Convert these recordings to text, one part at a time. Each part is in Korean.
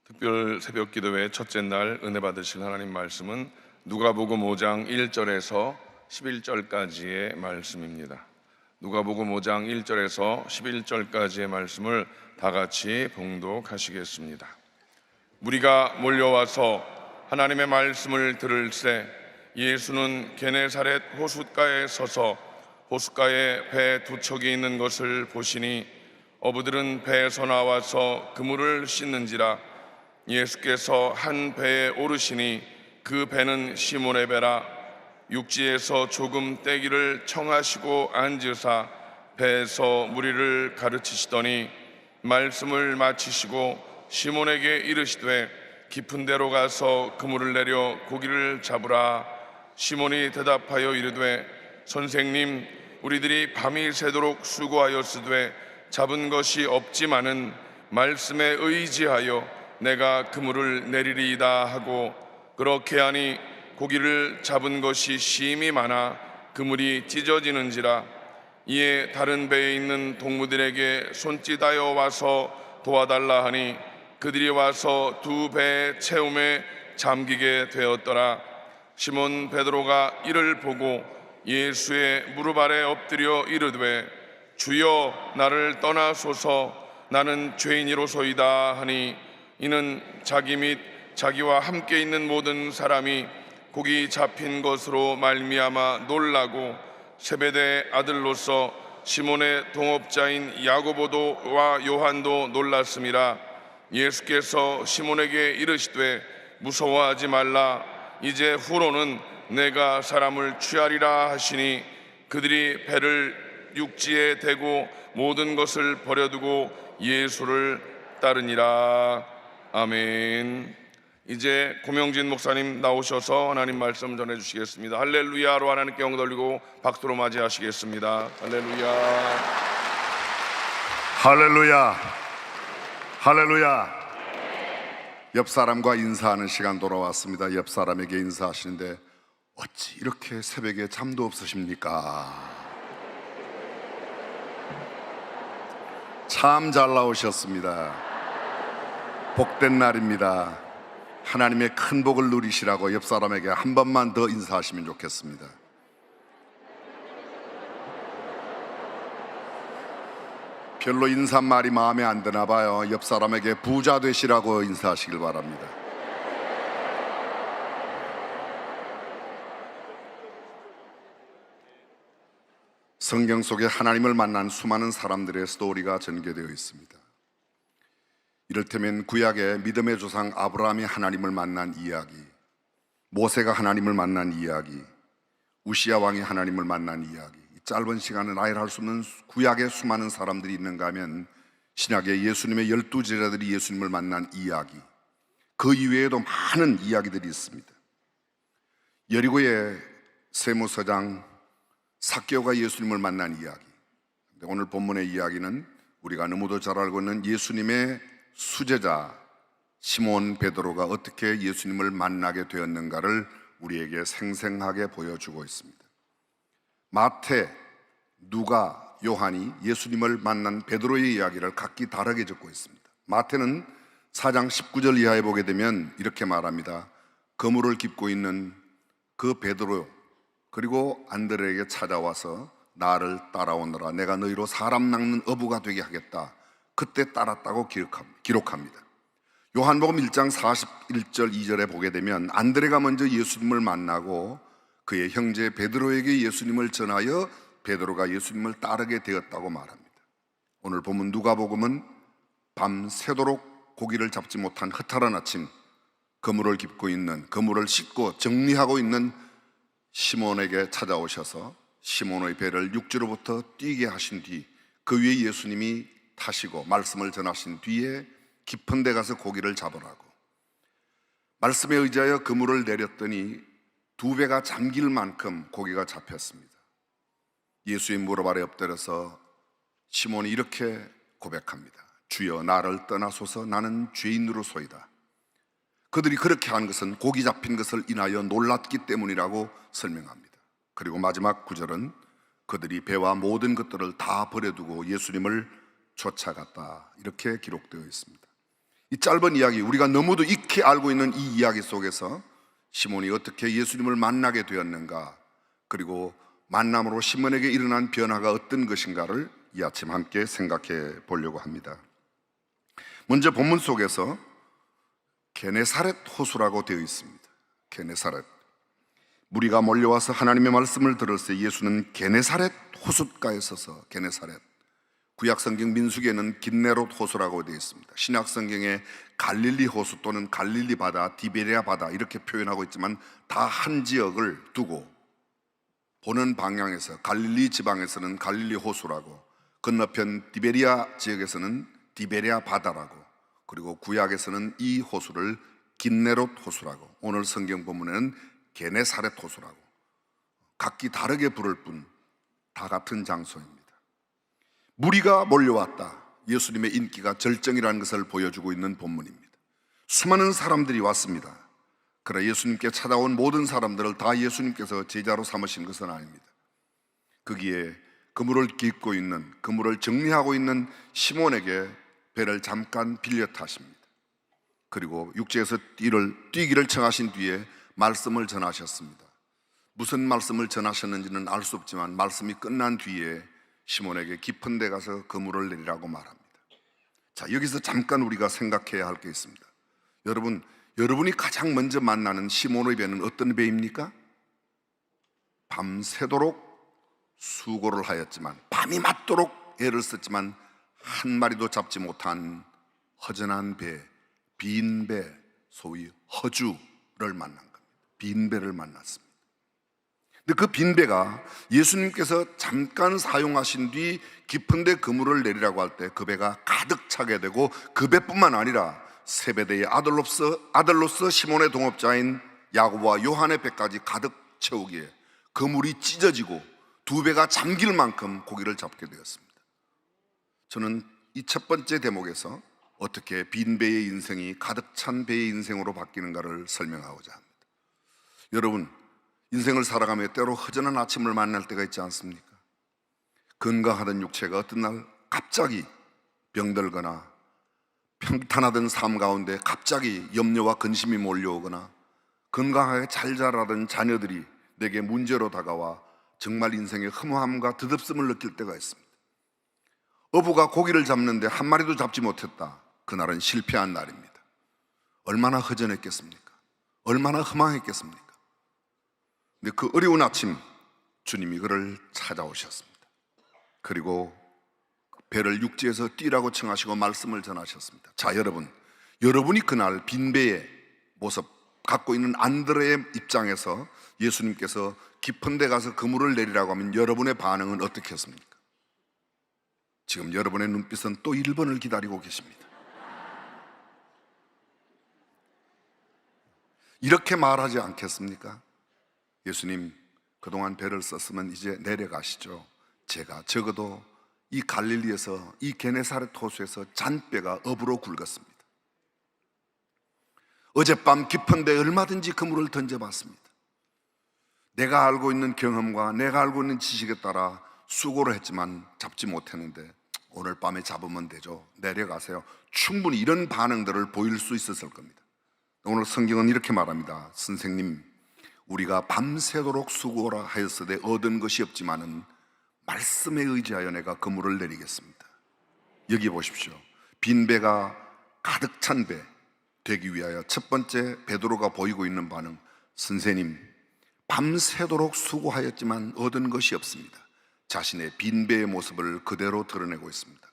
특별 새벽 기도회 첫째 날 은혜 받으실 하나님 말씀은 누가복음 5장 1절에서 11절까지의 말씀입니다. 누가복음 5장 1절에서 11절까지의 말씀을 다 같이 봉독하시겠습니다. 무리가 몰려와서 하나님의 말씀을 들을새 예수는 게네사렛 호숫가에 서서 호숫가에 배 두 척이 있는 것을 보시니 어부들은 배에서 나와서 그물을 씻는지라. 예수께서 한 배에 오르시니 그 배는 시몬의 배라. 육지에서 조금 떼기를 청하시고 앉으사 배에서 무리를 가르치시더니 말씀을 마치시고 시몬에게 이르시되 깊은 데로 가서 그물을 내려 고기를 잡으라. 시몬이 대답하여 이르되 선생님, 우리들이 밤이 새도록 수고하였으되 잡은 것이 없지만은 말씀에 의지하여 내가 그물을 내리리이다 하고, 그렇게 하니 고기를 잡은 것이 심히 많아 그물이 찢어지는지라. 이에 다른 배에 있는 동무들에게 손짓하여 와서 도와달라 하니 그들이 와서 두 배의 채움에 잠기게 되었더라. 시몬 베드로가 이를 보고 예수의 무릎 아래 엎드려 이르되 주여, 나를 떠나소서, 나는 죄인이로소이다 하니, 이는 자기 및 자기와 함께 있는 모든 사람이 고기 잡힌 것으로 말미암아 놀라고 세베대의 아들로서 시몬의 동업자인 야고보도와 요한도 놀랐음이라. 예수께서 시몬에게 이르시되 무서워하지 말라. 이제 후로는 내가 사람을 취하리라 하시니, 그들이 배를 육지에 대고 모든 것을 버려두고 예수를 따르니라. 아멘. 이제 고명진 목사님 나오셔서 하나님 말씀 전해주시겠습니다. 할렐루야로 하나님께 영광 돌리고 박수로 맞이하시겠습니다. 할렐루야. 할렐루야. 할렐루야. 옆 사람과 인사하는 시간 돌아왔습니다. 옆 사람에게 인사하시는데 어찌 이렇게 새벽에 잠도 없으십니까? 참 잘 나오셨습니다. 복된 날입니다. 하나님의 큰 복을 누리시라고 옆 사람에게 한 번만 더 인사하시면 좋겠습니다. 별로 인사말이 마음에 안 드나 봐요. 옆 사람에게 부자 되시라고 인사하시길 바랍니다. 성경 속에 하나님을 만난 수많은 사람들의 스토리가 전개되어 있습니다. 이를테면 구약의 믿음의 조상 아브라함이 하나님을 만난 이야기, 모세가 하나님을 만난 이야기, 우시야 왕이 하나님을 만난 이야기. 이 짧은 시간은 나열할 수 없는 구약의 수많은 사람들이 있는가 하면 신약의 예수님의 12 제자들이 예수님을 만난 이야기, 그 이외에도 많은 이야기들이 있습니다. 여리고의 세무서장 삭개오가 예수님을 만난 이야기. 오늘 본문의 이야기는 우리가 너무도 잘 알고 있는 예수님의 수제자 시몬 베드로가 어떻게 예수님을 만나게 되었는가를 우리에게 생생하게 보여주고 있습니다. 마태, 누가, 요한이 예수님을 만난 베드로의 이야기를 각기 다르게 적고 있습니다. 마태는 4장 19절 이하에 보게 되면 이렇게 말합니다. 그물을 깁고 있는 그 베드로 그리고 안드레에게 찾아와서 나를 따라오너라. 내가 너희로 사람 낚는 어부가 되게 하겠다. 그때 따랐다고 기록합니다. 요한복음 1장 41절 2절에 보게 되면 안드레가 먼저 예수님을 만나고 그의 형제 베드로에게 예수님을 전하여 베드로가 예수님을 따르게 되었다고 말합니다. 오늘 본문 누가복음은 밤새도록 고기를 잡지 못한 허탈한 아침, 그물을 깁고 있는, 그물을 씻고 정리하고 있는 시몬에게 찾아오셔서 시몬의 배를 육지로부터 뛰게 하신 뒤 그 위에 예수님이 타시고 말씀을 전하신 뒤에 깊은 데 가서 고기를 잡으라고 말씀에 의지하여 그물을 내렸더니 두 배가 잠길 만큼 고기가 잡혔습니다. 예수의 무릎 아래 엎드려서 시몬이 이렇게 고백합니다. 주여, 나를 떠나소서, 나는 죄인으로소이다. 그들이 그렇게 한 것은 고기 잡힌 것을 인하여 놀랐기 때문이라고 설명합니다. 그리고 마지막 구절은 그들이 배와 모든 것들을 다 버려두고 예수님을 쫓아갔다, 이렇게 기록되어 있습니다. 이 짧은 이야기, 우리가 너무도 익히 알고 있는 이 이야기 속에서 시몬이 어떻게 예수님을 만나게 되었는가, 그리고 만남으로 시몬에게 일어난 변화가 어떤 것인가를 이 아침 함께 생각해 보려고 합니다. 먼저 본문 속에서 게네사렛 호수라고 되어 있습니다. 게네사렛. 무리가 몰려와서 하나님의 말씀을 들을 때 예수는 게네사렛 호숫가에 서서, 게네사렛, 구약성경 민수기에는 긴네롯 호수라고 되어 있습니다. 신약성경에 갈릴리 호수 또는 갈릴리 바다, 디베리아 바다 이렇게 표현하고 있지만 다 한 지역을 두고 보는 방향에서 갈릴리 지방에서는 갈릴리 호수라고, 건너편 디베리아 지역에서는 디베리아 바다라고, 그리고 구약에서는 이 호수를 긴네롯 호수라고, 오늘 성경 본문에는 게네사렛 호수라고, 각기 다르게 부를 뿐 다 같은 장소입니다. 무리가 몰려왔다. 예수님의 인기가 절정이라는 것을 보여주고 있는 본문입니다. 수많은 사람들이 왔습니다. 그러나 예수님께 찾아온 모든 사람들을 다 예수님께서 제자로 삼으신 것은 아닙니다. 거기에 그물을 깃고 있는, 그물을 정리하고 있는 시몬에게 배를 잠깐 빌려 타십니다. 그리고 육지에서 뛰기를 청하신 뒤에 말씀을 전하셨습니다. 무슨 말씀을 전하셨는지는 알 수 없지만 말씀이 끝난 뒤에 시몬에게 깊은 데 가서 그물을 내리라고 말합니다. 자, 여기서 잠깐 우리가 생각해야 할 게 있습니다. 여러분이 가장 먼저 만나는 시몬의 배는 어떤 배입니까? 밤새도록 수고를 하였지만, 밤이 맞도록 애를 썼지만 한 마리도 잡지 못한 허전한 배, 빈 배, 소위 허주를 만난 겁니다. 빈 배를 만났습니다. 근데 그 빈 배가 예수님께서 잠깐 사용하신 뒤 깊은 데 그물을 내리라고 할 때 그 배가 가득 차게 되고, 그 배뿐만 아니라 세베대의 아들로서 시몬의 동업자인 야고보와 요한의 배까지 가득 채우기에 그물이 찢어지고 두 배가 잠길 만큼 고기를 잡게 되었습니다. 저는 이 첫 번째 대목에서 어떻게 빈 배의 인생이 가득 찬 배의 인생으로 바뀌는가를 설명하고자 합니다. 여러분, 인생을 살아가며 때로 허전한 아침을 만날 때가 있지 않습니까? 건강하던 육체가 어떤 날 갑자기 병들거나, 평탄하던 삶 가운데 갑자기 염려와 근심이 몰려오거나, 건강하게 잘 자라던 자녀들이 내게 문제로 다가와 정말 인생의 허무함과 드뭅음을 느낄 때가 있습니다. 어부가 고기를 잡는데 한 마리도 잡지 못했다. 그날은 실패한 날입니다. 얼마나 허전했겠습니까? 얼마나 허망했겠습니까? 근데 그 어려운 아침 주님이 그를 찾아오셨습니다. 그리고 배를 육지에서 뛰라고 청하시고 말씀을 전하셨습니다. 자, 여러분이 그날 빈배의 모습 갖고 있는 안드레의 입장에서 예수님께서 깊은 데 가서 그물을 내리라고 하면 여러분의 반응은 어떻겠습니까? 지금 여러분의 눈빛은 또 1번을 기다리고 계십니다. 이렇게 말하지 않겠습니까? 예수님, 그동안 배를 썼으면 이제 내려가시죠. 제가 적어도 이 갈릴리에서, 이 게네사렛 호수에서 잔배가 업으로 굵었습니다. 어젯밤 깊은 데 얼마든지 그물을 던져봤습니다. 내가 알고 있는 경험과 내가 알고 있는 지식에 따라 수고를 했지만 잡지 못했는데 오늘 밤에 잡으면 되죠. 내려가세요. 충분히 이런 반응들을 보일 수 있었을 겁니다. 오늘 성경은 이렇게 말합니다. 선생님, 우리가 밤새도록 수고라 하였으되 얻은 것이 없지만은 말씀에 의지하여 내가 그물을 내리겠습니다. 여기 보십시오. 빈 배가 가득 찬 배 되기 위하여 첫 번째 베드로가 보이고 있는 반응, 선생님, 밤새도록 수고하였지만 얻은 것이 없습니다. 자신의 빈 배의 모습을 그대로 드러내고 있습니다.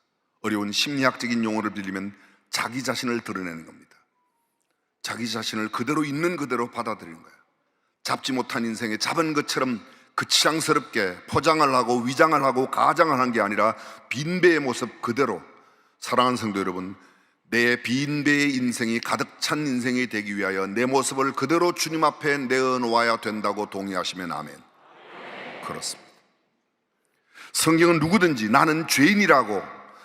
어려운 심리학적인 용어를 빌리면 자기 자신을 드러내는 겁니다. 자기 자신을 그대로 있는 그대로 받아들이는 거예요. 잡지 못한 인생에 잡은 것처럼 그치장스럽게 포장을 하고 위장을 하고 가장을 한 게 아니라 빈 배의 모습 그대로. 사랑하는 성도 여러분, 내 빈 배의 인생이 가득 찬 인생이 되기 위하여 내 모습을 그대로 주님 앞에 내어놓아야 된다고 동의하시면 아멘. 그렇습니다. 성경은 누구든지 나는 죄인이라고,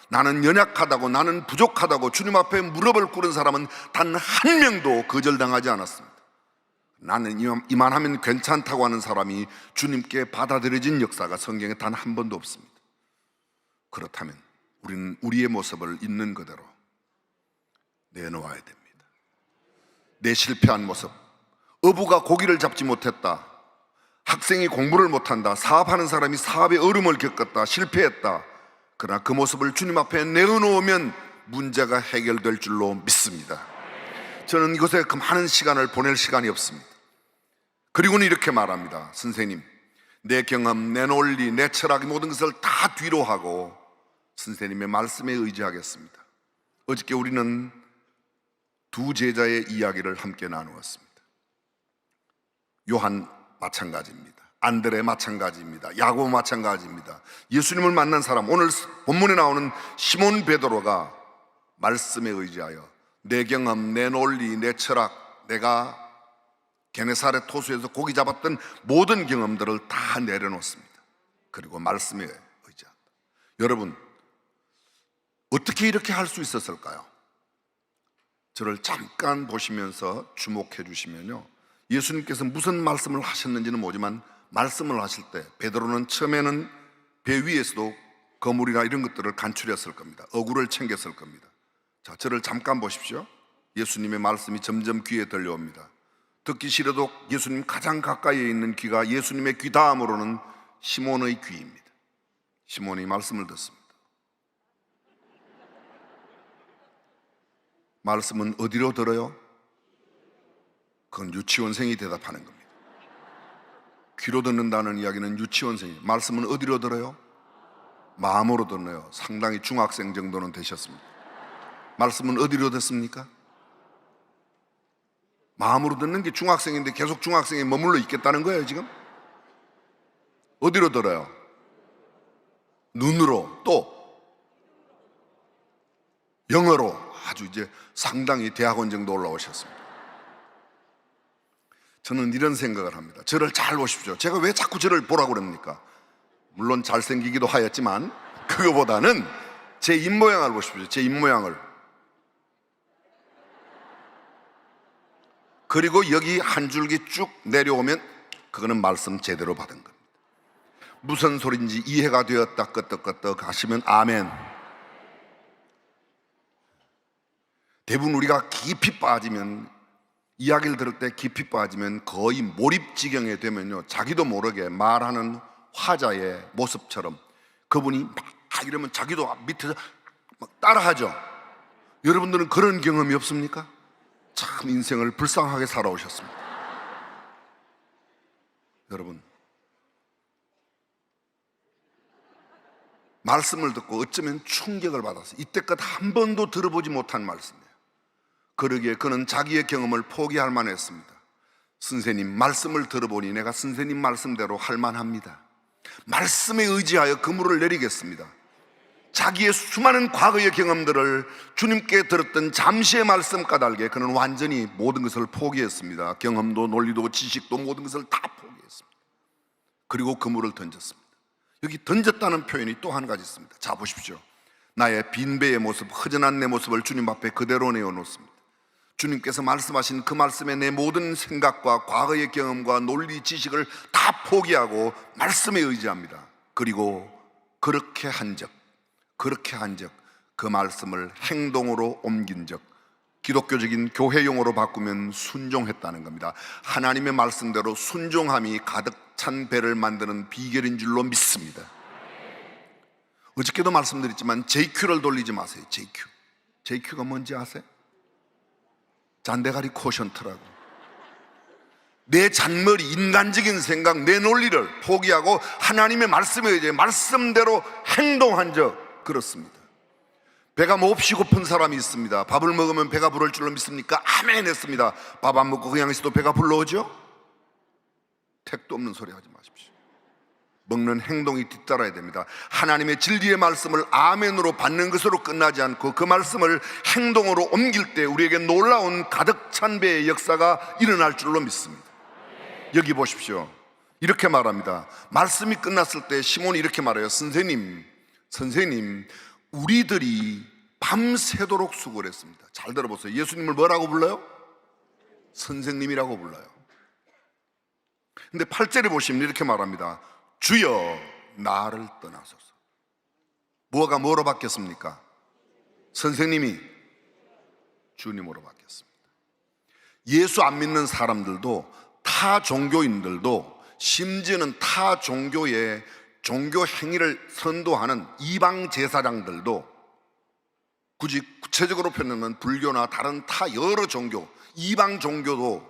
나는 연약하다고, 나는 부족하다고 주님 앞에 무릎을 꿇은 사람은 단 한 명도 거절당하지 않았습니다. 나는 이만하면 괜찮다고 하는 사람이 주님께 받아들여진 역사가 성경에 단 한 번도 없습니다. 그렇다면 우리는 우리의 모습을 있는 그대로, 내놓아야 됩니다. 내 실패한 모습, 어부가 고기를 잡지 못했다, 학생이 공부를 못한다, 사업하는 사람이 사업에 어려움을 겪었다, 실패했다. 그러나 그 모습을 주님 앞에 내어놓으면 문제가 해결될 줄로 믿습니다. 저는 이곳에 그 많은 시간을 보낼 시간이 없습니다. 그리고는 이렇게 말합니다. 선생님, 내 경험, 내 논리, 내 철학, 모든 것을 다 뒤로 하고 선생님의 말씀에 의지하겠습니다. 어저께 우리는 두 제자의 이야기를 함께 나누었습니다. 요한 마찬가지입니다. 안드레 마찬가지입니다. 야고보 마찬가지입니다. 예수님을 만난 사람, 오늘 본문에 나오는 시몬 베드로가 말씀에 의지하여 내 경험, 내 논리, 내 철학, 내가 게네사렛 호수에서 고기 잡았던 모든 경험들을 다 내려놓습니다. 그리고 말씀에 의지한다. 여러분, 어떻게 이렇게 할 수 있었을까요? 저를 잠깐 보시면서 주목해 주시면요, 예수님께서 무슨 말씀을 하셨는지는 모르지만 말씀을 하실 때 베드로는 처음에는 배 위에서도 거물이나 이런 것들을 간추렸을 겁니다. 어구를 챙겼을 겁니다. 자, 저를 잠깐 보십시오. 예수님의 말씀이 점점 귀에 들려옵니다. 듣기 싫어도 예수님 가장 가까이에 있는 귀가 예수님의 귀 다음으로는 시몬의 귀입니다. 시몬이 말씀을 듣습니다. 말씀은 어디로 들어요? 그건 유치원생이 대답하는 겁니다. 귀로 듣는다는 이야기는 유치원생이, 말씀은 어디로 들어요? 마음으로 듣네요. 상당히 중학생 정도는 되셨습니다. 말씀은 어디로 듣습니까? 마음으로 듣는 게 중학생인데 계속 중학생에 머물러 있겠다는 거예요. 지금 어디로 들어요? 눈으로, 또 영어로. 아주 이제 상당히 대학원 정도 올라오셨습니다. 저는 이런 생각을 합니다. 저를 잘 보십시오. 제가 왜 자꾸 저를 보라고 그럽니까? 물론 잘생기기도 하였지만 그거보다는 제 입모양을 보십시오. 제 입모양을. 그리고 여기 한 줄기 쭉 내려오면 그거는 말씀 제대로 받은 겁니다. 무슨 소리인지 이해가 되었다 끄떡끄떡 하시면 아멘. 대부분 우리가 깊이 빠지면, 이야기를 들을 때 깊이 빠지면 거의 몰입지경에 되면요, 자기도 모르게 말하는 화자의 모습처럼 그분이 막 이러면 자기도 밑에서 막 따라하죠. 여러분들은 그런 경험이 없습니까? 참 인생을 불쌍하게 살아오셨습니다. 여러분, 말씀을 듣고 어쩌면 충격을 받았어요. 이때껏 한 번도 들어보지 못한 말씀이에요. 그러기에 그는 자기의 경험을 포기할 만했습니다. 선생님 말씀을 들어보니 내가 선생님 말씀대로 할 만합니다. 말씀에 의지하여 그물을 내리겠습니다. 자기의 수많은 과거의 경험들을 주님께 들었던 잠시의 말씀 까닭에 그는 완전히 모든 것을 포기했습니다. 경험도 논리도 지식도 모든 것을 다 포기했습니다. 그리고 그물을 던졌습니다. 여기 던졌다는 표현이 또 한 가지 있습니다. 자, 보십시오. 나의 빈배의 모습, 허전한 내 모습을 주님 앞에 그대로 내어놓습니다. 주님께서 말씀하신 그 말씀에 내 모든 생각과 과거의 경험과 논리 지식을 다 포기하고 말씀에 의지합니다. 그리고 그렇게 한 적 그 말씀을 행동으로 옮긴 적, 기독교적인 교회 용어로 바꾸면 순종했다는 겁니다. 하나님의 말씀대로 순종함이 가득 찬 배를 만드는 비결인 줄로 믿습니다. 어저께도 말씀드렸지만 JQ를 돌리지 마세요. JQ가 뭔지 아세요? 잔대가리 쿼션트라고. 내 잔머리, 인간적인 생각, 내 논리를 포기하고 하나님의 말씀에 의해 말씀대로 행동한 적, 그렇습니다. 배가 몹시 고픈 사람이 있습니다. 밥을 먹으면 배가 부를 줄로 믿습니까? 아멘 했습니다. 밥 안 먹고 그냥 있어도 배가 불러오죠? 택도 없는 소리 하지 마십시오. 먹는 행동이 뒤따라야 됩니다. 하나님의 진리의 말씀을 아멘으로 받는 것으로 끝나지 않고 그 말씀을 행동으로 옮길 때 우리에게 놀라운 가득 찬 배의 역사가 일어날 줄로 믿습니다. 여기 보십시오. 이렇게 말합니다. 말씀이 끝났을 때 시몬이 이렇게 말해요. 선생님, 우리들이 밤새도록 수고를 했습니다. 잘 들어보세요. 예수님을 뭐라고 불러요? 선생님이라고 불러요. 근데 8절에 보시면 이렇게 말합니다. 주여 나를 떠나소서. 뭐가 뭐로 바뀌었습니까? 선생님이 주님으로 바뀌었습니다. 예수 안 믿는 사람들도, 타 종교인들도, 심지어는 타 종교의 종교 행위를 선도하는 이방 제사장들도, 굳이 구체적으로 표현하면 불교나 다른 타 여러 종교, 이방 종교도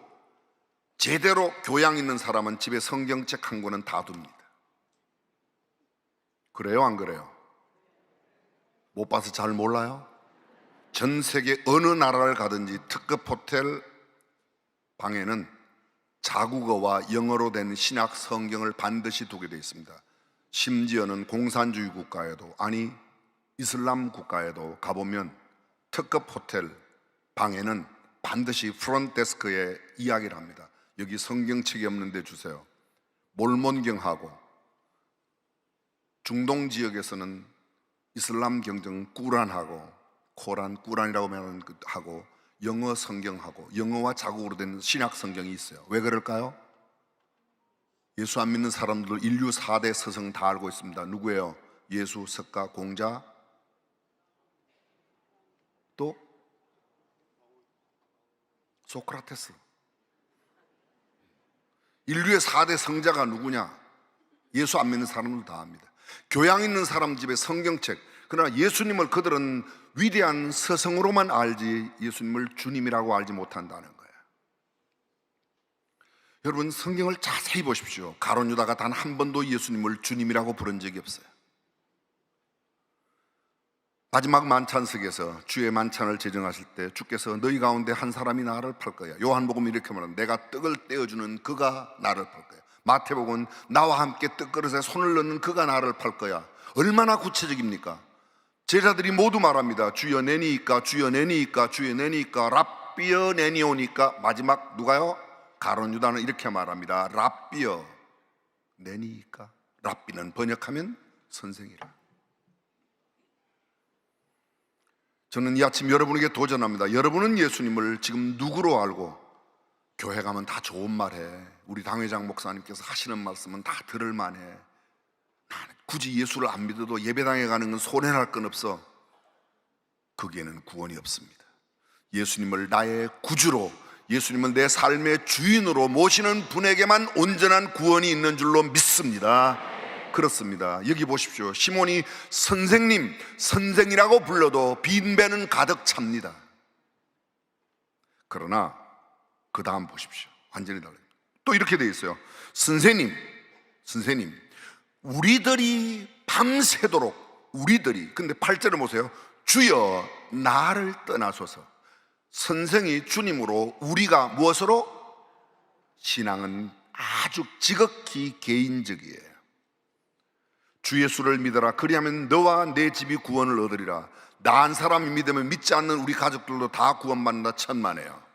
제대로 교양 있는 사람은 집에 성경책 한 권은 다 둡니다. 그래요, 안 그래요? 못 봐서 잘 몰라요? 전 세계 어느 나라를 가든지 특급 호텔 방에는 자국어와 영어로 된 신약 성경을 반드시 두게 되어 있습니다. 심지어는 공산주의 국가에도, 아니 이슬람 국가에도 가보면 특급 호텔 방에는 반드시 프론트데스크에 이야기를 합니다. 여기 성경책이 없는데 주세요. 몰몬경하고 중동 지역에서는 이슬람 경전 꾸란하고, 꾸란이라고 하고, 영어 성경하고 영어와 자국어로 된 신약 성경이 있어요. 왜 그럴까요? 예수 안 믿는 사람들 인류 4대 스승 다 알고 있습니다. 누구예요? 예수, 석가, 공자, 또 소크라테스. 인류의 4대 성자가 누구냐? 예수 안 믿는 사람들 다 압니다. 교양 있는 사람 집에 성경책, 그러나 예수님을 그들은 위대한 스승으로만 알지 예수님을 주님이라고 알지 못한다는 거예요. 여러분, 성경을 자세히 보십시오. 가룟 유다가 단 한 번도 예수님을 주님이라고 부른 적이 없어요. 마지막 만찬석에서 주의 만찬을 제정하실 때 주께서 너희 가운데 한 사람이 나를 팔 거야. 요한복음 이렇게 말합니다. 내가 떡을 떼어주는 그가 나를 팔 거야. 마태복음은 나와 함께 떡그릇에 손을 넣는 그가 나를 팔 거야. 얼마나 구체적입니까? 제자들이 모두 말합니다. 주여 내니이까, 주여 내니이까, 주여 내니이까, 랍비여 내니오니까. 마지막 누가요? 가룟 유다는 이렇게 말합니다. 랍비여 내니이까. 랍비는 번역하면 선생이라. 저는 이 아침 여러분에게 도전합니다. 여러분은 예수님을 지금 누구로 알고, 교회 가면 다 좋은 말해, 우리 당회장 목사님께서 하시는 말씀은 다 들을 만해, 나는 굳이 예수를 안 믿어도 예배당에 가는 건 손해날 건 없어. 거기에는 구원이 없습니다. 예수님을 나의 구주로, 예수님을 내 삶의 주인으로 모시는 분에게만 온전한 구원이 있는 줄로 믿습니다. 그렇습니다. 여기 보십시오. 시몬이 선생님, 선생이라고 불러도 빈배는 가득 찹니다. 그러나 그 다음 보십시오. 완전히 달라요. 또 이렇게 되어 있어요. 선생님, 우리들이 밤새도록, 우리들이, 근데 8절을 보세요. 주여 나를 떠나소서. 선생이 주님으로, 우리가 무엇으로? 신앙은 아주 지극히 개인적이에요. 주 예수를 믿어라. 그리하면 너와 내 집이 구원을 얻으리라. 나 한 사람이 믿으면 믿지 않는 우리 가족들도 다 구원받는다 천만에요.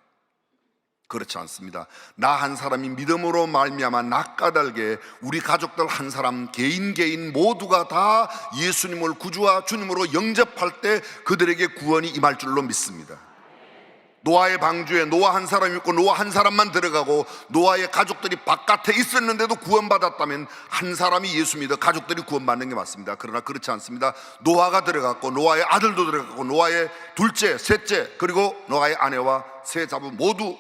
그렇지 않습니다. 나 한 사람이 믿음으로 말미암아 낯가달게 우리 가족들 한 사람 개인 모두가 다 예수님을 구주와 주님으로 영접할 때 그들에게 구원이 임할 줄로 믿습니다. 노아의 방주에 노아 한 사람이 있고 노아 한 사람만 들어가고 노아의 가족들이 바깥에 있었는데도 구원받았다면 한 사람이 예수 믿어 가족들이 구원받는 게 맞습니다. 그러나 그렇지 않습니다. 노아가 들어갔고 노아의 아들도 들어갔고 노아의 둘째, 셋째, 그리고 노아의 아내와 세 자부 모두,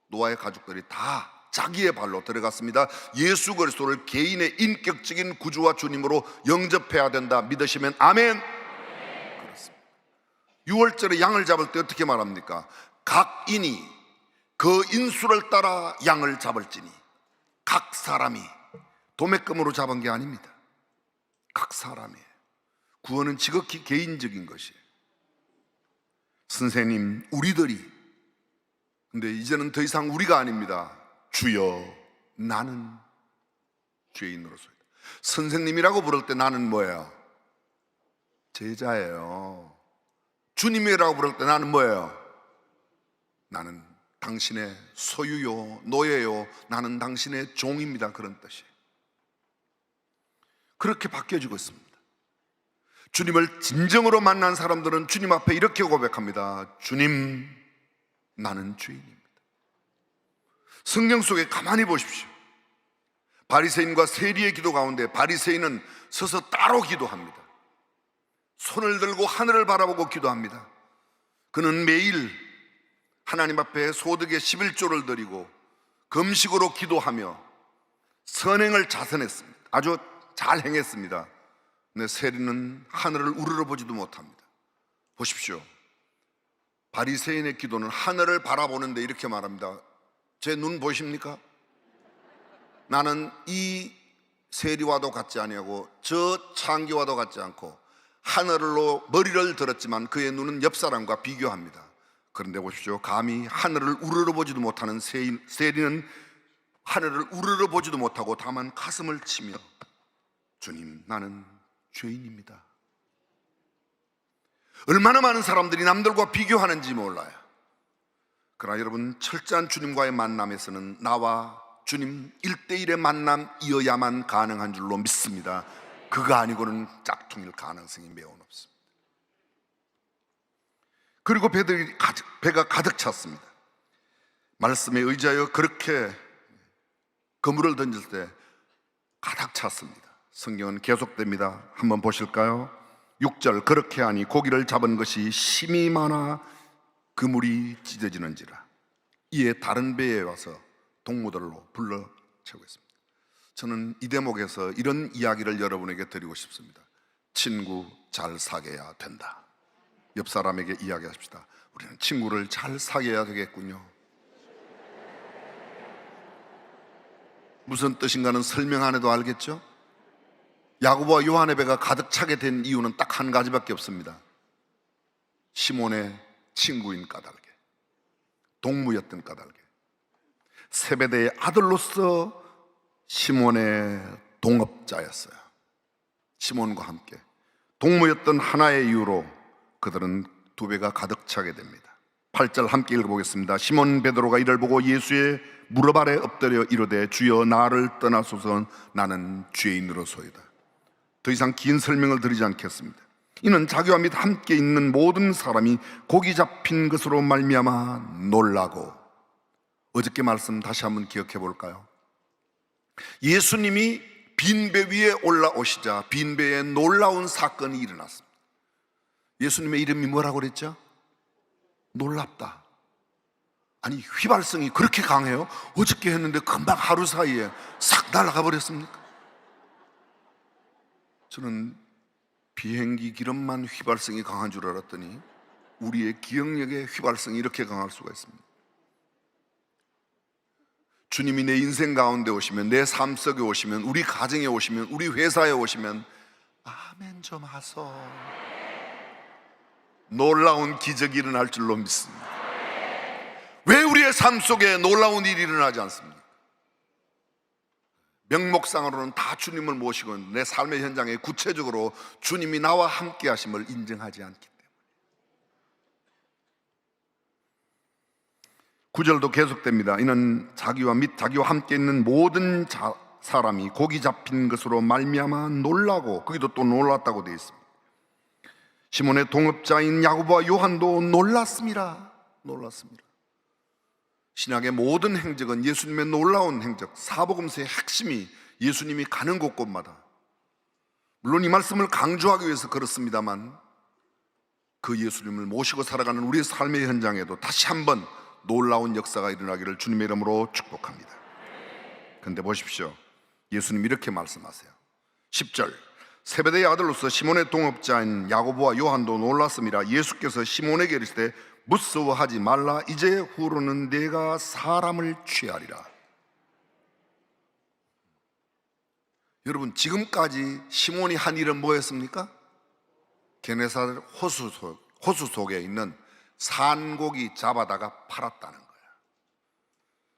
노아의 가족들이 다 자기의 발로 들어갔습니다. 예수 그리스도를 개인의 인격적인 구주와 주님으로 영접해야 된다. 믿으시면 아멘. 그렇습니다. 6월절에 양을 잡을 때 어떻게 말합니까? 각 인이 그 인수를 따라 양을 잡을지니. 각 사람이 도매금으로 잡은 게 아닙니다. 각 사람이에요. 구원은 지극히 개인적인 것이에요. 선생님, 우리들이, 근데 이제는 더 이상 우리가 아닙니다. 주여 나는 죄인으로서이다. 선생님이라고 부를 때 나는 뭐예요? 제자예요. 주님이라고 부를 때 나는 뭐예요? 나는 당신의 소유요, 노예요, 나는 당신의 종입니다. 그런 뜻이에요. 그렇게 바뀌어지고 있습니다. 주님을 진정으로 만난 사람들은 주님 앞에 이렇게 고백합니다. 주님, 나는 죄인입니다. 성경 속에 가만히 보십시오. 바리새인과 세리의 기도 가운데 바리새인은 서서 따로 기도합니다. 손을 들고 하늘을 바라보고 기도합니다. 그는 매일 하나님 앞에 소득의 11조를 드리고 금식으로 기도하며 선행을 자선했습니다. 아주 잘 행했습니다. 근데 세리는 하늘을 우러러보지도 못합니다. 보십시오. 바리새인의 기도는 하늘을 바라보는데 이렇게 말합니다. 제 눈 보십니까? 나는 이 세리와도 같지 아니하고 저 창기와도 같지 않고 하늘로 머리를 들었지만 그의 눈은 옆 사람과 비교합니다. 그런데 보십시오. 감히 하늘을 우러러보지도 못하는 세리는 하늘을 우러러보지도 못하고 다만 가슴을 치며 주님, 나는 죄인입니다. 얼마나 많은 사람들이 남들과 비교하는지 몰라요. 그러나 여러분, 철저한 주님과의 만남에서는 나와 주님 1대1의 만남이어야만 가능한 줄로 믿습니다. 그거 아니고는 짝퉁일 가능성이 매우 높습니다. 그리고 배가 가득 찼습니다. 말씀에 의지하여 그렇게 그물을 던질 때 가득 찼습니다. 성경은 계속됩니다. 한번 보실까요? 6절, 그렇게 하니 고기를 잡은 것이 심이 많아 그물이 찢어지는지라. 이에 다른 배에 와서 동무들로 불러 채우고 있습니다. 저는 이 대목에서 이런 이야기를 여러분에게 드리고 싶습니다. 친구 잘 사귀어야 된다. 옆 사람에게 이야기하십시다. 우리는 친구를 잘 사귀어야 되겠군요. 무슨 뜻인가는 설명 안 해도 알겠죠? 야고보와 요한의 배가 가득 차게 된 이유는 딱 한 가지밖에 없습니다. 시몬의 친구인 까닭에, 동무였던 까닭에, 세베대의 아들로서 시몬의 동업자였어요. 시몬과 함께 동무였던 하나의 이유로 그들은 두 배가 가득 차게 됩니다. 8절 함께 읽어보겠습니다. 시몬 베드로가 이를 보고 예수의 무릎 아래 엎드려 이르되 주여 나를 떠나소서 나는 죄인으로소이다. 더 이상 긴 설명을 드리지 않겠습니다. 이는 자기와 및 함께 있는 모든 사람이 고기 잡힌 것으로 말미암아 놀라고, 어저께 말씀 다시 한번 기억해 볼까요? 예수님이 빈배 위에 올라오시자 빈배에 놀라운 사건이 일어났습니다. 예수님의 이름이 뭐라고 그랬죠? 놀랍다. 아니, 휘발성이 그렇게 강해요? 어저께 했는데 금방 하루 사이에 싹 날아가 버렸습니까? 저는 비행기 기름만 휘발성이 강한 줄 알았더니 우리의 기억력의 휘발성이 이렇게 강할 수가 있습니다. 주님이 내 인생 가운데 오시면, 내 삶 속에 오시면, 우리 가정에 오시면, 우리 회사에 오시면 아멘 좀 하소. 놀라운 기적이 일어날 줄로 믿습니다. 왜 우리의 삶 속에 놀라운 일이 일어나지 않습니까? 명목상으로는 다 주님을 모시고 내 삶의 현장에 구체적으로 주님이 나와 함께 하심을 인정하지 않기 때문에. 9절도 계속됩니다. 이는 자기와 및 자기와 함께 있는 모든 사람이 고기 잡힌 것으로 말미암아 놀라고, 거기도 또 놀랐다고 되어 있습니다. 시몬의 동업자인 야고보와 요한도 놀랐습니다. 신약의 모든 행적은 예수님의 놀라운 행적, 사복음서의 핵심이 예수님이 가는 곳곳마다, 물론 이 말씀을 강조하기 위해서 그렇습니다만, 그 예수님을 모시고 살아가는 우리의 삶의 현장에도 다시 한번 놀라운 역사가 일어나기를 주님의 이름으로 축복합니다. 그런데 보십시오, 예수님이 이렇게 말씀하세요. 10절, 세베대의 아들로서 시몬의 동업자인 야고보와 요한도 놀랐습니다. 예수께서 시몬에게 이르시되 무서워하지 말라. 이제 후로는 내가 사람을 취하리라. 여러분, 지금까지 시몬이 한 일은 뭐였습니까? 게네사렛 호수 속에 있는 산고기 잡아다가 팔았다는 거예요.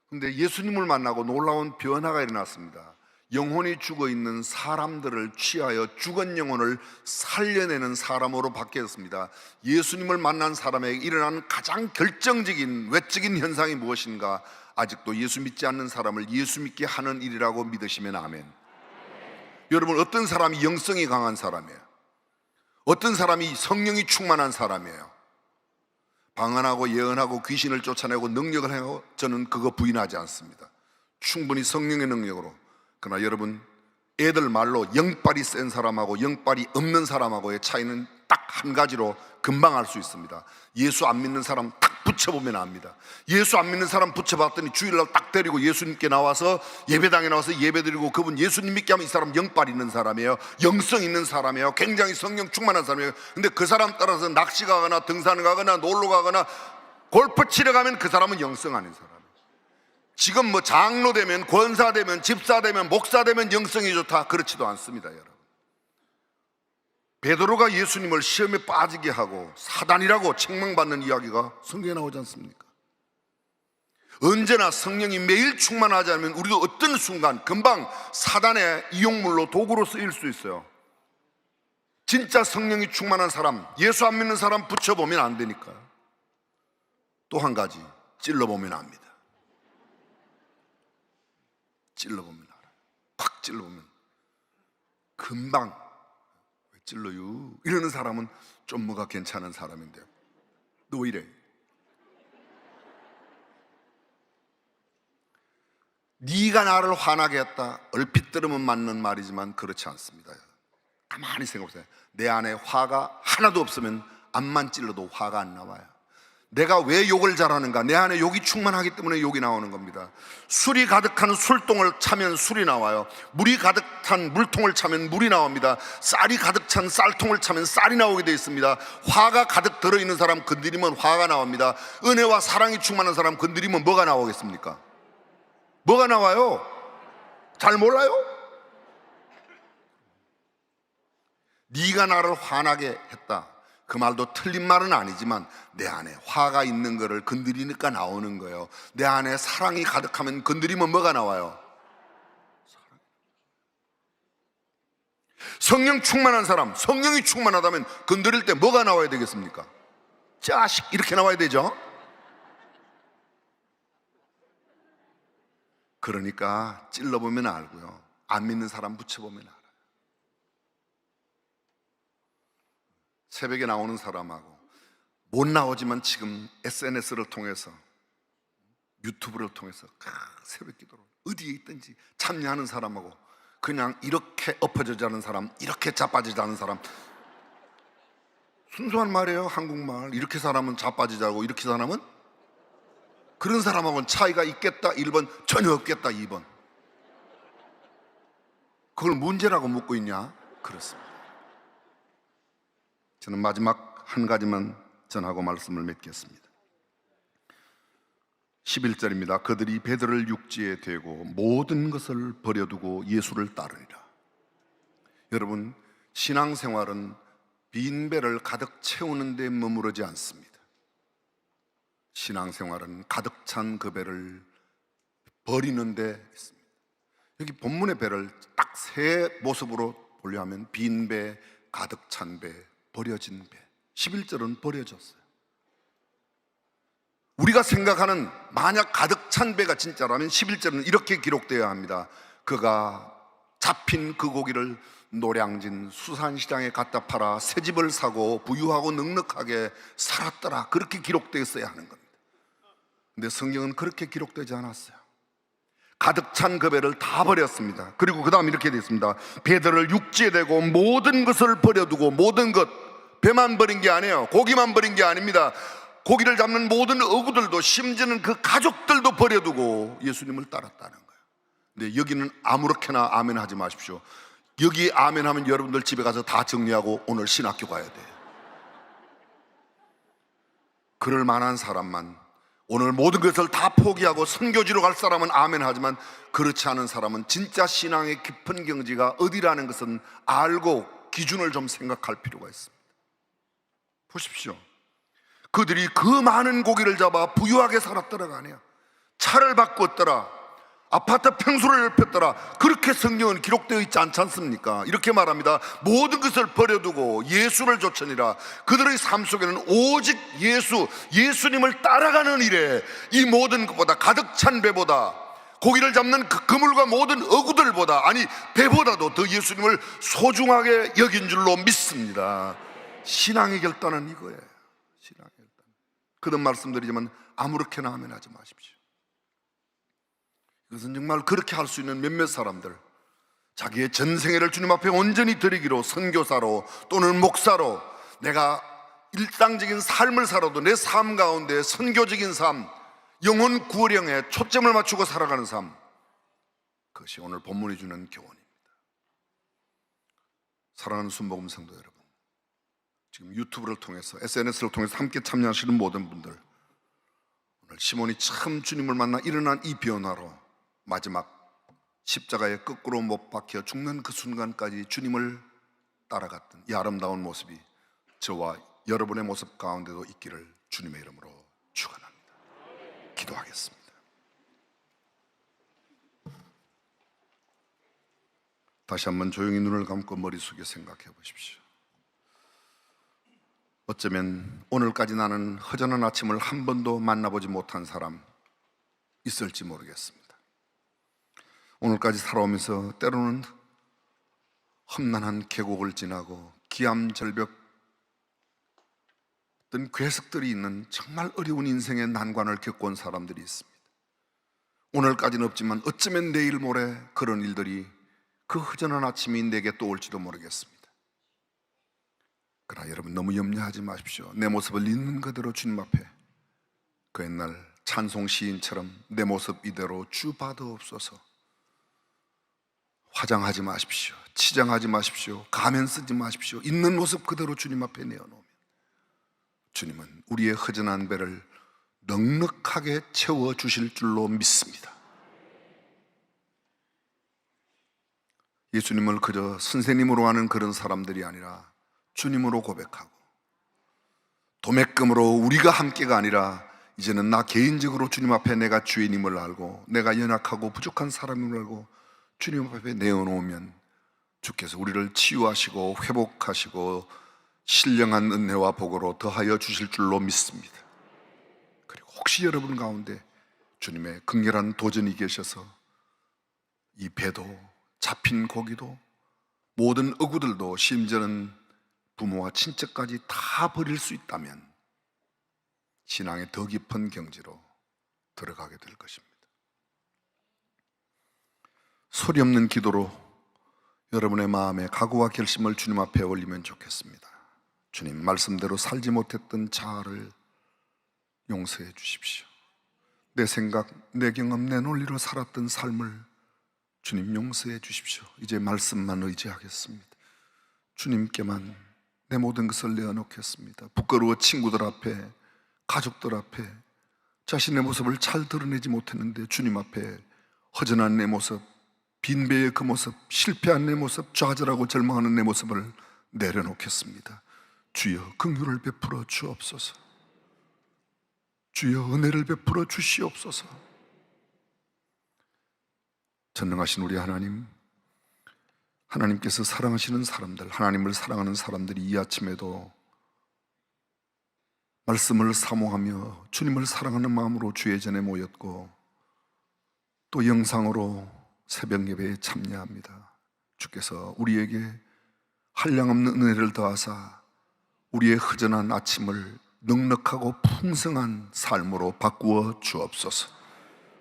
그런데 예수님을 만나고 놀라운 변화가 일어났습니다. 영혼이 죽어있는 사람들을 취하여 죽은 영혼을 살려내는 사람으로 바뀌었습니다. 예수님을 만난 사람에게 일어난 가장 결정적인 외적인 현상이 무엇인가? 아직도 예수 믿지 않는 사람을 예수 믿게 하는 일이라고 믿으시면 아멘. 여러분, 어떤 사람이 영성이 강한 사람이에요? 어떤 사람이 성령이 충만한 사람이에요? 방언하고 예언하고 귀신을 쫓아내고 능력을 하고, 저는 그거 부인하지 않습니다. 충분히 성령의 능력으로. 그러나 여러분, 애들 말로 영빨이 센 사람하고 영빨이 없는 사람하고의 차이는 딱 한 가지로 금방 알 수 있습니다. 예수 안 믿는 사람 딱 붙여보면 압니다. 예수 안 믿는 사람 붙여봤더니 주일날 딱 데리고 예수님께 나와서 예배당에 나와서 예배드리고, 그분 예수님 믿게 하면 이 사람 영빨 있는 사람이에요. 영성 있는 사람이에요. 굉장히 성령 충만한 사람이에요. 근데 그 사람 따라서 낚시 가거나 등산 가거나 놀러 가거나 골프 치러 가면 그 사람은 영성 아닌 사람이에요. 지금 뭐 장로 되면, 권사 되면, 집사 되면, 목사 되면 영성이 좋다, 그렇지도 않습니다, 여러분. 베드로가 예수님을 시험에 빠지게 하고 사단이라고 책망받는 이야기가 성경에 나오지 않습니까? 언제나 성령이 매일 충만하지 않으면 우리도 어떤 순간 금방 사단의 이용물로, 도구로 쓰일 수 있어요. 진짜 성령이 충만한 사람, 예수 안 믿는 사람 붙여보면 안 되니까요. 또 한 가지, 찔러보면 압니다. 찔러보면 알아요. 팍 찔러보면 금방, 왜 찔러요? 이러는 사람은 좀 뭐가 괜찮은 사람인데 너 왜 이래? 네가 나를 화나게 했다, 얼핏 들으면 맞는 말이지만 그렇지 않습니다. 가만히 생각해보세요. 내 안에 화가 하나도 없으면 암만 찔러도 화가 안 나와요. 내가 왜 욕을 잘하는가? 내 안에 욕이 충만하기 때문에 욕이 나오는 겁니다. 술이 가득한 술통을 차면 술이 나와요. 물이 가득한 물통을 차면 물이 나옵니다. 쌀이 가득 찬 쌀통을 차면 쌀이 나오게 되어 있습니다. 화가 가득 들어있는 사람 건드리면 화가 나옵니다. 은혜와 사랑이 충만한 사람 건드리면 뭐가 나오겠습니까? 뭐가 나와요? 잘 몰라요? 네가 나를 화나게 했다, 그 말도 틀린 말은 아니지만 내 안에 화가 있는 거를 건드리니까 나오는 거예요. 내 안에 사랑이 가득하면 건드리면 뭐가 나와요? 사랑. 성령 충만한 사람, 성령이 충만하다면 건드릴 때 뭐가 나와야 되겠습니까? 자식, 이렇게 나와야 되죠. 그러니까 찔러보면 알고요, 안 믿는 사람 붙여보면 알아요. 새벽에 나오는 사람하고, 못 나오지만 지금 SNS를 통해서, 유튜브를 통해서 새벽 기도로 어디에 있든지 참여하는 사람하고, 그냥 이렇게 엎어져 자는 사람, 이렇게 자빠져 자는 사람, 순수한 말이에요, 한국말. 이렇게 사람은 자빠져 자고 이렇게 사람은, 그런 사람하고는 차이가 있겠다 1번, 전혀 없겠다 2번. 그걸 문제라고 묻고 있냐? 그렇습니다. 저는 마지막 한 가지만 전하고 말씀을 맺겠습니다. 11절입니다. 그들이 베드로를 육지에 대고 모든 것을 버려두고 예수를 따르니라. 여러분, 신앙생활은 빈 배를 가득 채우는 데 머무르지 않습니다. 신앙생활은 가득 찬 그 배를 버리는 데 있습니다. 여기 본문의 배를 딱 세 모습으로 분류하면 빈 배, 가득 찬 배, 버려진 배. 11절은 버려졌어요. 우리가 생각하는, 만약 가득 찬 배가 진짜라면 11절은 이렇게 기록되어야 합니다. 그가 잡힌 그 고기를 노량진 수산시장에 갖다 팔아 새 집을 사고 부유하고 넉넉하게 살았더라, 그렇게 기록되었어야 하는 겁니다. 근데 성경은 그렇게 기록되지 않았어요. 가득 찬 그 배를 다 버렸습니다. 그리고 그 다음 이렇게 되어 있습니다. 베드로를 육지에 대고 모든 것을 버려두고, 모든 것, 배만 버린 게 아니에요. 고기만 버린 게 아닙니다. 고기를 잡는 모든 어구들도, 심지어는 그 가족들도 버려두고 예수님을 따랐다는 거예요. 근데 여기는 아무렇게나 아멘 하지 마십시오. 여기 아멘 하면 여러분들 집에 가서 다 정리하고 오늘 신학교 가야 돼요. 그럴 만한 사람만, 오늘 모든 것을 다 포기하고 선교지로 갈 사람은 아멘 하지만, 그렇지 않은 사람은 진짜 신앙의 깊은 경지가 어디라는 것은 알고 기준을 좀 생각할 필요가 있습니다. 보십시오. 그들이 그 많은 고기를 잡아 부유하게 살았더라가 아니야. 차를 바꿨더라, 아파트 평수를 넓혔더라, 그렇게 성경은 기록되어 있지 않지 않습니까? 이렇게 말합니다. 모든 것을 버려두고 예수를 좇으니라. 그들의 삶 속에는 오직 예수님을 따라가는 일에, 이 모든 것보다, 가득 찬 배보다, 고기를 잡는 그 그물과 모든 어구들보다, 아니 배보다도 더 예수님을 소중하게 여긴 줄로 믿습니다. 신앙의 결단은 이거예요. 신앙의 결단. 그런 말씀드리지만 아무렇게나 하면 하지 마십시오. 이것은 정말 그렇게 할 수 있는 몇몇 사람들, 자기의 전생애를 주님 앞에 온전히 드리기로, 선교사로 또는 목사로 내가 일상적인 삶을 살아도 내 삶 가운데 선교적인 삶, 영혼 구원형에 초점을 맞추고 살아가는 삶, 그것이 오늘 본문이 주는 교훈입니다. 사랑하는 순복음 성도 여러분, 지금 유튜브를 통해서, SNS를 통해서 함께 참여하시는 모든 분들, 오늘 시몬이 참 주님을 만나 일어난 이 변화로 마지막 십자가에 거꾸로 못 박혀 죽는 그 순간까지 주님을 따라갔던 이 아름다운 모습이 저와 여러분의 모습 가운데도 있기를 주님의 이름으로 축원합니다. 기도하겠습니다. 다시 한번 조용히 눈을 감고 머리 숙여 생각해 보십시오. 어쩌면 오늘까지 나는 허전한 아침을 한 번도 만나보지 못한 사람 있을지 모르겠습니다. 오늘까지 살아오면서 때로는 험난한 계곡을 지나고 기암절벽 어떤 괴석들이 있는 정말 어려운 인생의 난관을 겪어온 사람들이 있습니다. 오늘까지는 없지만 어쩌면 내일 모레 그런 일들이 그 허전한 아침이 내게 또 올지도 모르겠습니다. 그러나 여러분 너무 염려하지 마십시오. 내 모습을 있는 그대로 주님 앞에 그 옛날 찬송 시인처럼 내 모습 이대로 주 받아옵소서. 화장하지 마십시오. 치장하지 마십시오. 가면 쓰지 마십시오. 있는 모습 그대로 주님 앞에 내어놓으면 주님은 우리의 허전한 배를 넉넉하게 채워주실 줄로 믿습니다. 예수님을 그저 선생님으로 하는 그런 사람들이 아니라 주님으로 고백하고, 도매금으로 우리가 함께가 아니라 이제는 나 개인적으로 주님 앞에 내가 주인임을 알고 내가 연약하고 부족한 사람임을 알고 주님 앞에 내어놓으면 주께서 우리를 치유하시고 회복하시고 신령한 은혜와 복으로 더하여 주실 줄로 믿습니다. 그리고 혹시 여러분 가운데 주님의 극렬한 도전이 계셔서 이 배도 잡힌 고기도 모든 어구들도 심지어는 부모와 친척까지 다 버릴 수 있다면 신앙의 더 깊은 경지로 들어가게 될 것입니다. 소리 없는 기도로 여러분의 마음의 각오와 결심을 주님 앞에 올리면 좋겠습니다. 주님, 말씀대로 살지 못했던 자아를 용서해 주십시오. 내 생각, 내 경험, 내 논리로 살았던 삶을 주님 용서해 주십시오. 이제 말씀만 의지하겠습니다. 주님께만 내 모든 것을 내어놓겠습니다. 부끄러워 친구들 앞에, 가족들 앞에 자신의 모습을 잘 드러내지 못했는데 주님 앞에 허전한 내 모습, 빈배의 그 모습, 실패한 내 모습, 좌절하고 절망하는 내 모습을 내려놓겠습니다. 주여 긍휼을 베풀어 주옵소서. 주여 은혜를 베풀어 주시옵소서. 전능하신 우리 하나님, 하나님께서 사랑하시는 사람들, 하나님을 사랑하는 사람들이 이 아침에도 말씀을 사모하며 주님을 사랑하는 마음으로 주의 전에 모였고 또 영상으로 새벽 예배에 참여합니다. 주께서 우리에게 한량없는 은혜를 더하사 우리의 허전한 아침을 넉넉하고 풍성한 삶으로 바꾸어 주옵소서.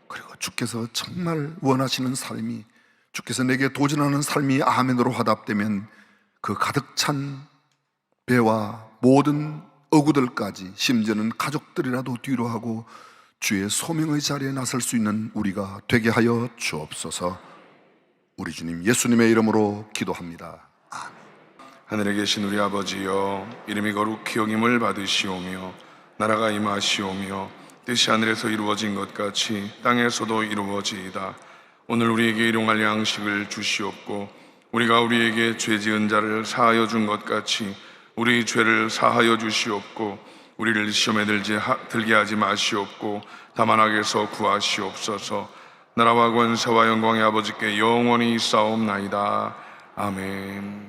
그리고 주께서 정말 원하시는 삶이, 주께서 내게 도전하는 삶이 아멘으로 화답되면 그 가득 찬 배와 모든 어구들까지, 심지어는 가족들이라도 뒤로 하고 주의 소명의 자리에 나설 수 있는 우리가 되게 하여 주옵소서. 우리 주님 예수님의 이름으로 기도합니다. 아멘. 하늘에 계신 우리 아버지여, 이름이 거룩히 여김을 받으시오며 나라가 임하시오며 뜻이 하늘에서 이루어진 것 같이 땅에서도 이루어지이다. 오늘 우리에게 일용할 양식을 주시옵고 우리가 우리에게 죄 지은 자를 사하여 준 것 같이 우리 죄를 사하여 주시옵고 우리를 시험에 들게 하지 마시옵고 다만 악에서 구하시옵소서. 나라와 권세와 영광의 아버지께 영원히 있사옵나이다. 아멘.